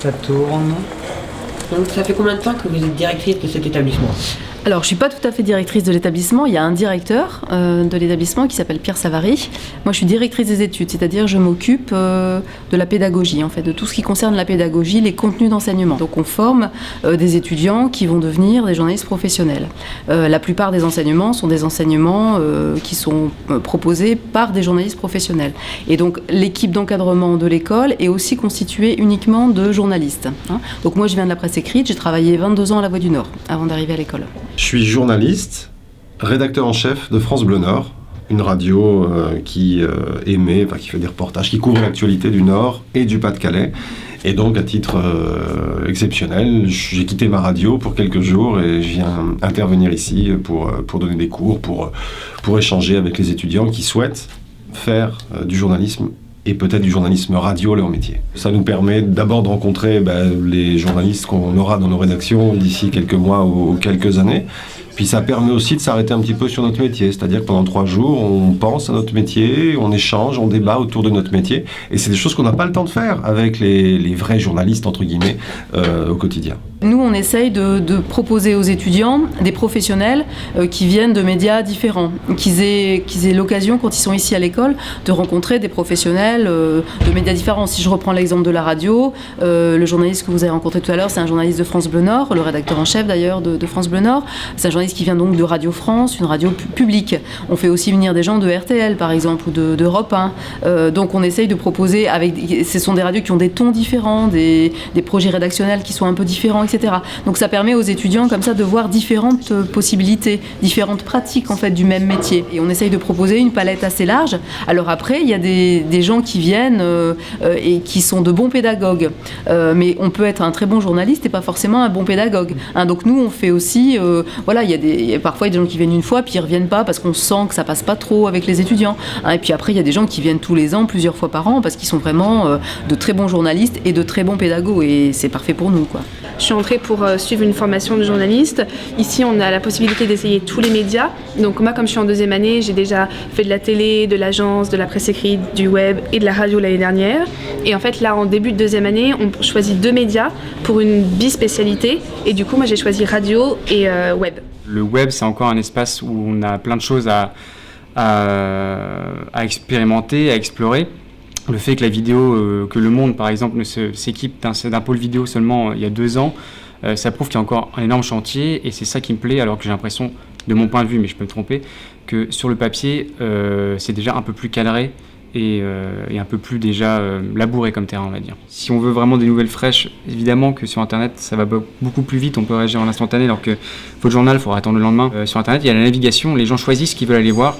Ça tourne. Donc ça fait combien de temps que vous êtes directrice de cet établissement ? Alors, je ne suis pas tout à fait directrice de l'établissement. Il y a un directeur de l'établissement qui s'appelle Pierre Savary. Moi, je suis directrice des études, c'est-à-dire je m'occupe de la pédagogie, en fait, de tout ce qui concerne la pédagogie, les contenus d'enseignement. Donc, on forme des étudiants qui vont devenir des journalistes professionnels. La plupart des enseignements sont des enseignements qui sont proposés par des journalistes professionnels. Et donc, l'équipe d'encadrement de l'école est aussi constituée uniquement de journalistes. Donc, moi, je viens de la presse écrite. J'ai travaillé 22 ans à La Voix du Nord avant d'arriver à l'école. Je suis journaliste, rédacteur en chef de France Bleu Nord, une radio qui fait des reportages, qui couvre l'actualité du Nord et du Pas-de-Calais. Et donc, à titre exceptionnel, j'ai quitté ma radio pour quelques jours et je viens intervenir ici pour donner des cours, pour échanger avec les étudiants qui souhaitent faire du journalisme et peut-être du journalisme radio leur métier. Ça nous permet d'abord de rencontrer les journalistes qu'on aura dans nos rédactions d'ici quelques mois ou quelques années. Puis ça permet aussi de s'arrêter un petit peu sur notre métier, c'est-à-dire que pendant 3 jours, on pense à notre métier, on échange, on débat autour de notre métier, et c'est des choses qu'on n'a pas le temps de faire avec les vrais journalistes, entre guillemets, au quotidien. Nous, on essaye de proposer aux étudiants des professionnels qui viennent de médias différents, qu'ils aient l'occasion, quand ils sont ici à l'école, de rencontrer des professionnels de médias différents. Si je reprends l'exemple de la radio, le journaliste que vous avez rencontré tout à l'heure, c'est un journaliste de France Bleu Nord, le rédacteur en chef d'ailleurs de France Bleu Nord. C'est un journaliste qui vient donc de Radio France, une radio publique. On fait aussi venir des gens de RTL, par exemple, ou d'Europe 1. Donc on essaye de proposer, ce sont des radios qui ont des tons différents, des projets rédactionnels qui sont un peu différents, etc. Donc ça permet aux étudiants comme ça de voir différentes possibilités, différentes pratiques en fait du même métier. Et on essaye de proposer une palette assez large. Alors après, il y a des gens qui viennent et qui sont de bons pédagogues. Mais on peut être un très bon journaliste et pas forcément un bon pédagogue. Donc nous, on fait aussi... parfois, il y a des gens qui viennent une fois, puis ils ne reviennent pas parce qu'on sent que ça passe pas trop avec les étudiants. Et puis après, il y a des gens qui viennent tous les ans, plusieurs fois par an, parce qu'ils sont vraiment de très bons journalistes et de très bons pédagogues. Et c'est parfait pour nous, quoi. Je suis entrée pour suivre une formation de journaliste. Ici, on a la possibilité d'essayer tous les médias. Donc moi, comme je suis en 2e année, j'ai déjà fait de la télé, de l'agence, de la presse écrite, du web et de la radio l'année dernière. Et en fait, là, en début de 2e année, on choisit 2 médias pour une bispécialité. Et du coup, moi, j'ai choisi radio et web. Le web, c'est encore un espace où on a plein de choses à expérimenter, à explorer. Le fait que la vidéo, que Le Monde, par exemple, s'équipe d'un pôle vidéo seulement il y a 2 ans, ça prouve qu'il y a encore un énorme chantier, et c'est ça qui me plaît, alors que j'ai l'impression, de mon point de vue, mais je peux me tromper, que sur le papier, c'est déjà un peu plus cadré et un peu plus déjà labouré comme terrain, on va dire. Si on veut vraiment des nouvelles fraîches, évidemment que sur Internet, ça va beaucoup plus vite, on peut réagir en instantané, alors que votre journal, il faudra attendre le lendemain. Sur Internet, il y a la navigation, les gens choisissent ce qu'ils veulent aller voir.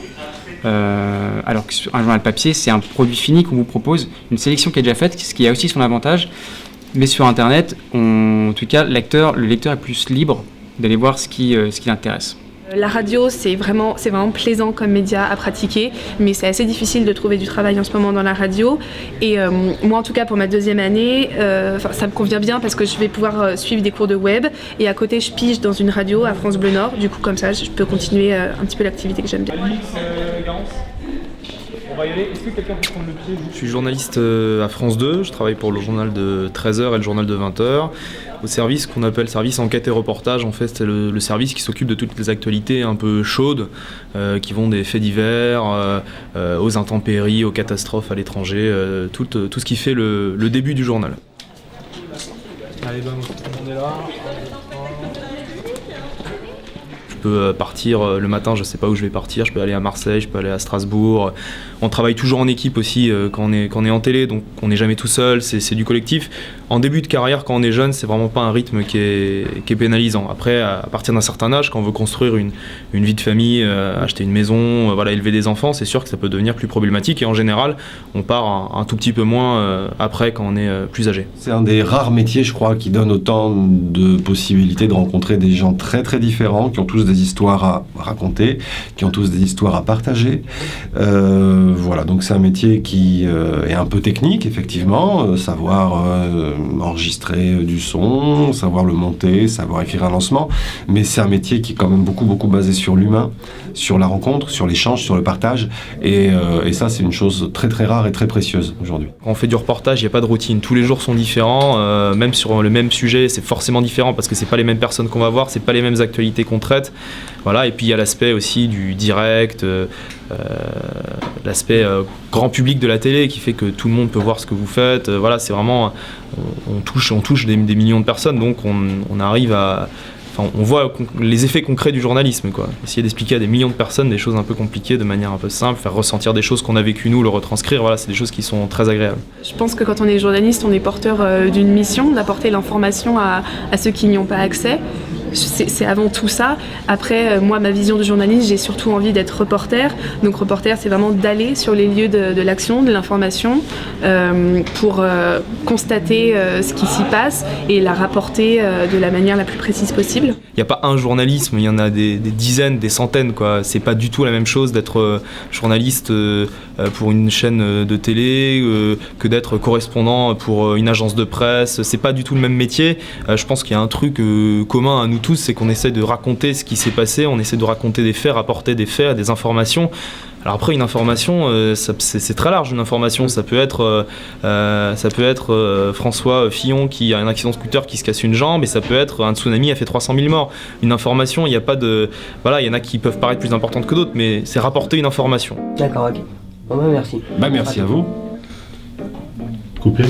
Alors qu'un journal papier, c'est un produit fini qu'on vous propose, une sélection qui est déjà faite, ce qui a aussi son avantage. Mais sur Internet, en tout cas, le lecteur est plus libre d'aller voir ce qui l'intéresse. La radio, c'est vraiment plaisant comme média à pratiquer, mais c'est assez difficile de trouver du travail en ce moment dans la radio. Et moi, en tout cas, pour ma 2e année, ça me convient bien parce que je vais pouvoir suivre des cours de web. Et à côté, je pige dans une radio à France Bleu Nord. Du coup, comme ça, je peux continuer un petit peu l'activité que j'aime bien. Je suis journaliste à France 2, je travaille pour le journal de 13h et le journal de 20h. Au service qu'on appelle service enquête et reportage, en fait, c'est le service qui s'occupe de toutes les actualités un peu chaudes, qui vont des faits divers aux intempéries, aux catastrophes à l'étranger, tout ce qui fait le début du journal. Allez, on est là. Je peux partir le matin, je sais pas où je vais partir, je peux aller à Marseille, je peux aller à Strasbourg. On travaille toujours en équipe aussi quand on est en télé, donc on n'est jamais tout seul, c'est du collectif. En début de carrière, quand on est jeune, c'est vraiment pas un rythme qui est pénalisant. Après, à partir d'un certain âge, quand on veut construire une vie de famille, acheter une maison, élever des enfants, c'est sûr que ça peut devenir plus problématique, et en général, on part un tout petit peu moins après quand on est plus âgé. C'est un des rares métiers, je crois, qui donne autant de possibilités de rencontrer des gens très très différents, qui ont tous des histoires à raconter, qui ont tous des histoires à partager. Voilà, donc c'est un métier qui est un peu technique, effectivement, savoir enregistrer du son, savoir le monter, savoir écrire un lancement, mais c'est un métier qui est quand même beaucoup basé sur l'humain, sur la rencontre, sur l'échange, sur le partage, et ça c'est une chose très très rare et très précieuse aujourd'hui. Quand on fait du reportage, il n'y a pas de routine, tous les jours sont différents, même sur le même sujet, c'est forcément différent parce que c'est pas les mêmes personnes qu'on va voir, c'est pas les mêmes actualités qu'on traite. Voilà, et puis il y a l'aspect aussi du direct, l'aspect grand public de la télé qui fait que tout le monde peut voir ce que vous faites. Voilà, c'est vraiment, on touche des millions de personnes, donc on arrive à... Enfin, on voit les effets concrets du journalisme, quoi. Essayer d'expliquer à des millions de personnes des choses un peu compliquées de manière un peu simple, faire ressentir des choses qu'on a vécues nous, le retranscrire, voilà, c'est des choses qui sont très agréables. Je pense que quand on est journaliste, on est porteur d'une mission, d'apporter l'information à ceux qui n'y ont pas accès. C'est avant tout ça. Après, moi, ma vision de journaliste, j'ai surtout envie d'être reporter. Donc reporter, c'est vraiment d'aller sur les lieux de l'action, de l'information, pour constater ce qui s'y passe et la rapporter de la manière la plus précise possible. Il n'y a pas un journalisme, il y en a des dizaines, des centaines, quoi. C'est pas du tout la même chose d'être journaliste pour une chaîne de télé que d'être correspondant pour une agence de presse. C'est pas du tout le même métier. Je pense qu'il y a un truc commun à nous tous, c'est qu'on essaie de raconter ce qui s'est passé, on essaie de raconter des faits, rapporter des faits, des informations. Alors après, une information, c'est très large. Une information, ça peut être François Fillon qui a un accident de scooter qui se casse une jambe, et ça peut être un tsunami qui a fait 300 000 morts. Une information, il n'y a pas de... Voilà, il y en a qui peuvent paraître plus importantes que d'autres, mais c'est rapporter une information. D'accord, ok. Bon, bah, merci. Merci à vous. Coupé.